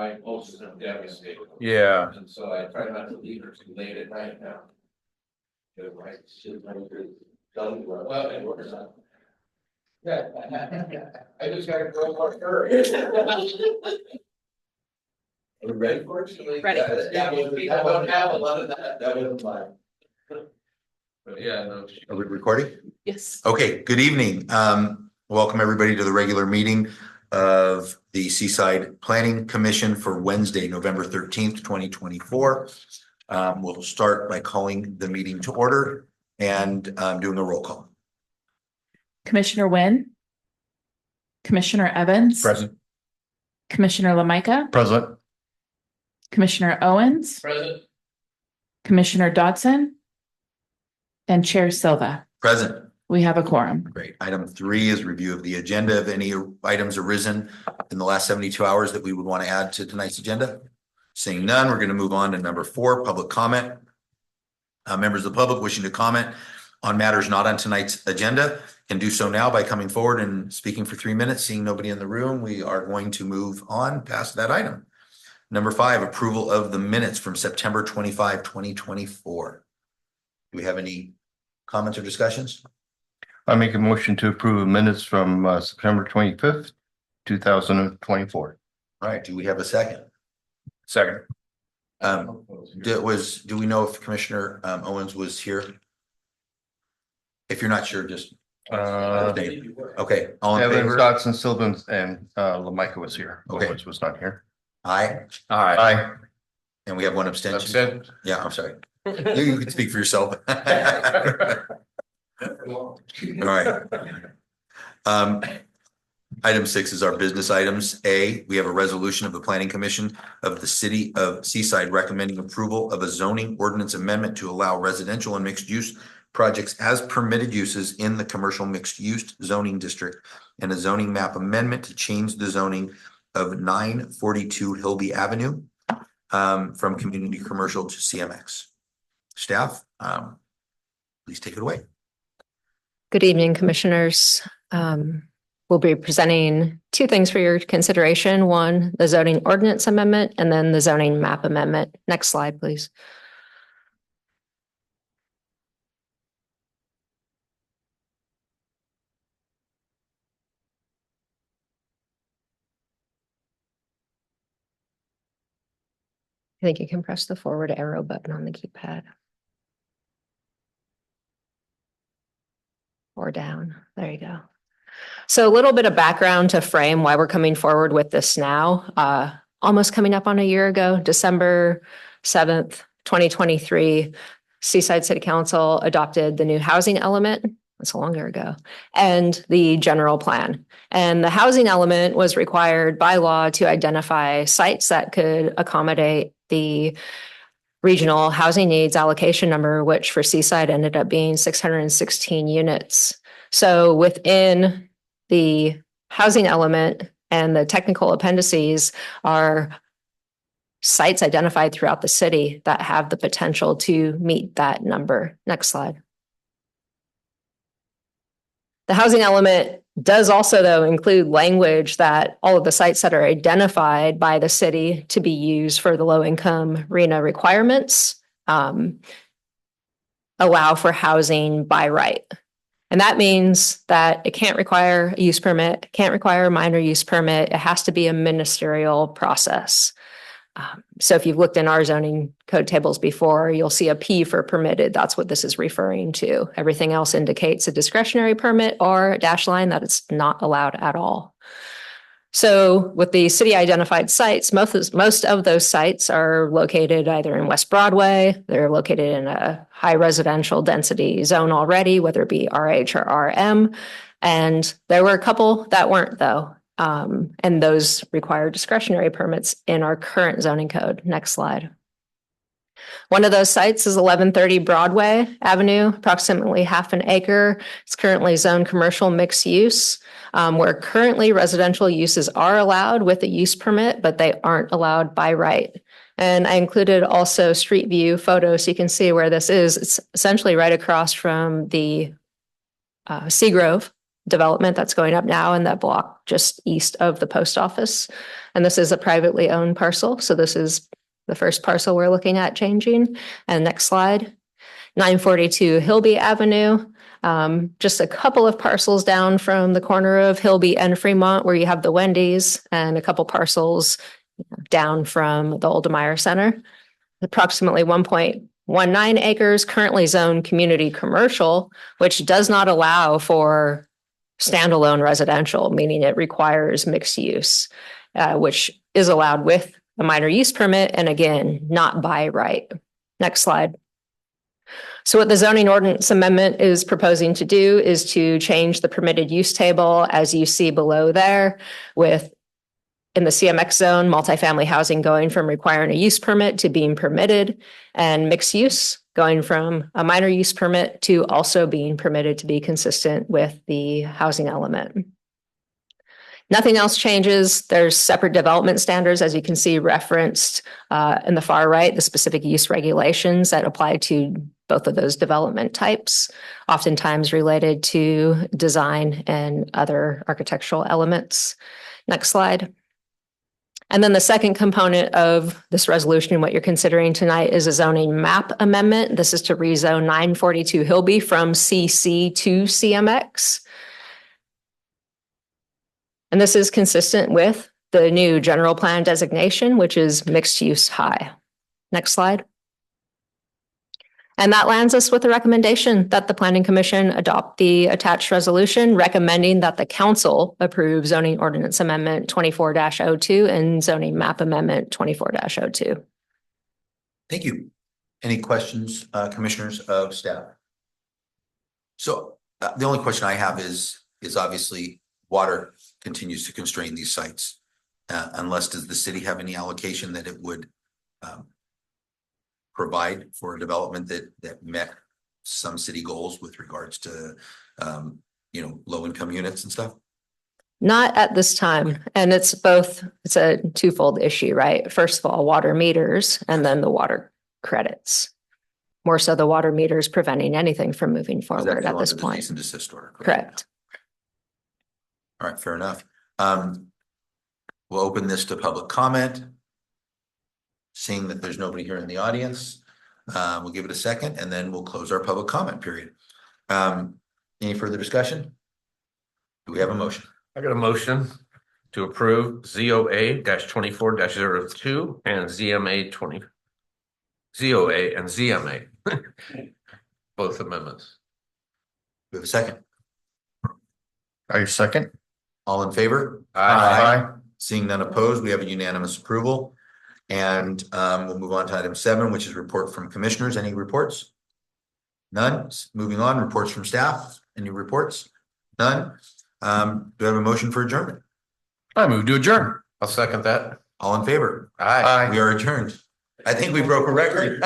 my most of them devastated. Yeah. And so I try not to leave her too late at night now. Right, well, and works out. Yeah, I just gotta grow more fur. Are we ready for it? Ready. I don't have a lot of that, that wasn't mine. But yeah, no. Are we recording? Yes. Okay, good evening. Welcome everybody to the regular meeting of the Seaside Planning Commission for Wednesday, November 13th, 2024. We'll start by calling the meeting to order and doing a roll call. Commissioner Wynn. Commissioner Evans. Present. Commissioner LaMica. Present. Commissioner Owens. Present. Commissioner Dodson. And Chair Silva. Present. We have a quorum. Great. Item 3 is review of the agenda of any items arisen in the last 72 hours that we would want to add to tonight's agenda. Seeing none, we're going to move on to number 4, public comment. Members of the public wishing to comment on matters not on tonight's agenda can do so now by coming forward and speaking for 3 minutes. Seeing nobody in the room, we are going to move on past that item. Number 5, approval of the minutes from September 25, 2024. Do we have any comments or discussions? I make a motion to approve minutes from September 25th, 2024. All right, do we have a second? Second. Do we know if Commissioner Owens was here? If you're not sure, just okay. All in Evans, favor? Dodson, Sylvan, and LaMica was here. Okay. Owens was not here. Aye. Aye. And we have one abstention. Abstain. Yeah, I'm sorry. You can speak for yourself. All right. Item 6 is our business items. A, we have a resolution of the Planning Commission of the City of Seaside recommending approval of a zoning ordinance amendment to allow residential and mixed use projects as permitted uses in the commercial mixed use zoning district, and a zoning map amendment to change the zoning of 942 Hilby Avenue from community commercial to CMX. Staff, please take it away. Good evening, Commissioners. We'll be presenting 2 things for your consideration. One, the zoning ordinance amendment, and then the zoning map amendment. Next slide, please. I think you can press the forward arrow button on the keypad. Or down. There you go. So a little bit of background to frame why we're coming forward with this now. Almost coming up on a year ago, December 7th, 2023, Seaside City Council adopted the new housing element. That's longer ago, and the general plan. And the housing element was required by law to identify sites that could accommodate the regional housing needs allocation number, which for Seaside ended up being 616 units. So within the housing element and the technical appendices are sites identified throughout the city that have the potential to meet that number. Next slide. The housing element does also, though, include language that all of the sites that are identified by the city to be used for the low-income RHNA requirements allow for housing by right. And that means that it can't require a use permit, can't require a minor use permit. It has to be a ministerial process. So if you've looked in our zoning code tables before, you'll see a P for permitted. That's what this is referring to. Everything else indicates a discretionary permit or a dash line that it's not allowed at all. So with the city identified sites, most of those sites are located either in West Broadway. They're located in a high residential density zone already, whether it be RH or RM. And there were a couple that weren't, though. And those require discretionary permits in our current zoning code. Next slide. One of those sites is 1130 Broadway Avenue, approximately half an acre. It's currently zoned commercial mixed use, where currently residential uses are allowed with a use permit, but they aren't allowed by right. And I included also street view photos so you can see where this is. It's essentially right across from the Seagrove development that's going up now in that block just east of the post office. And this is a privately owned parcel. So this is the first parcel we're looking at changing. And next slide, 942 Hilby Avenue. Just a couple of parcels down from the corner of Hilby and Fremont where you have the Wendy's, and a couple parcels down from the Old Meyer Center. Approximately 1.19 acres, currently zoned community commercial, which does not allow for standalone residential, meaning it requires mixed use, which is allowed with a minor use permit, and again, not by right. Next slide. So what the zoning ordinance amendment is proposing to do is to change the permitted use table, as you see below there, with in the CMX zone, multifamily housing going from requiring a use permit to being permitted, and mixed use going from a minor use permit to also being permitted, to be consistent with the housing element. Nothing else changes. There's separate development standards, as you can see referenced in the far right, the specific use regulations that apply to both of those development types, oftentimes related to design and other architectural elements. Next slide. And then the second component of this resolution, what you're considering tonight, is a zoning map amendment. This is to rezone 942 Hilby from CC to CMX. And this is consistent with the new general plan designation, which is mixed use high. Next slide. And that lands us with a recommendation that the Planning Commission adopt the attached resolution, recommending that the council approve zoning ordinance amendment 24-02 and zoning map amendment 24-02. Thank you. Any questions, commissioners of staff? So the only question I have is obviously water continues to constrain these sites. Unless does the city have any allocation that it would provide for a development that met some city goals with regards to low income units and stuff? Not at this time. And it's a twofold issue, right? First of all, water meters, and then the water credits. More so the water meters preventing anything from moving forward at this point. Cease and desist order, Correct. All right, fair enough. We'll open this to public comment. Seeing that there's nobody here in the audience, we'll give it a second and then we'll close our public comment period. Any further discussion? Do we have a motion? I got a motion to approve ZOA-24-02 and ZOA and ZMA. Both amendments. Do we have a second? Are you second? All in favor? Aye. Seeing none opposed, we have a unanimous approval. And we'll move on to item 7, which is report from commissioners. Any reports? None. Moving on, reports from staff. Any reports? None. Do I have a motion for adjournment? I move to adjourn. I'll second that. All in favor? Aye. We are adjourned. I think we broke a record.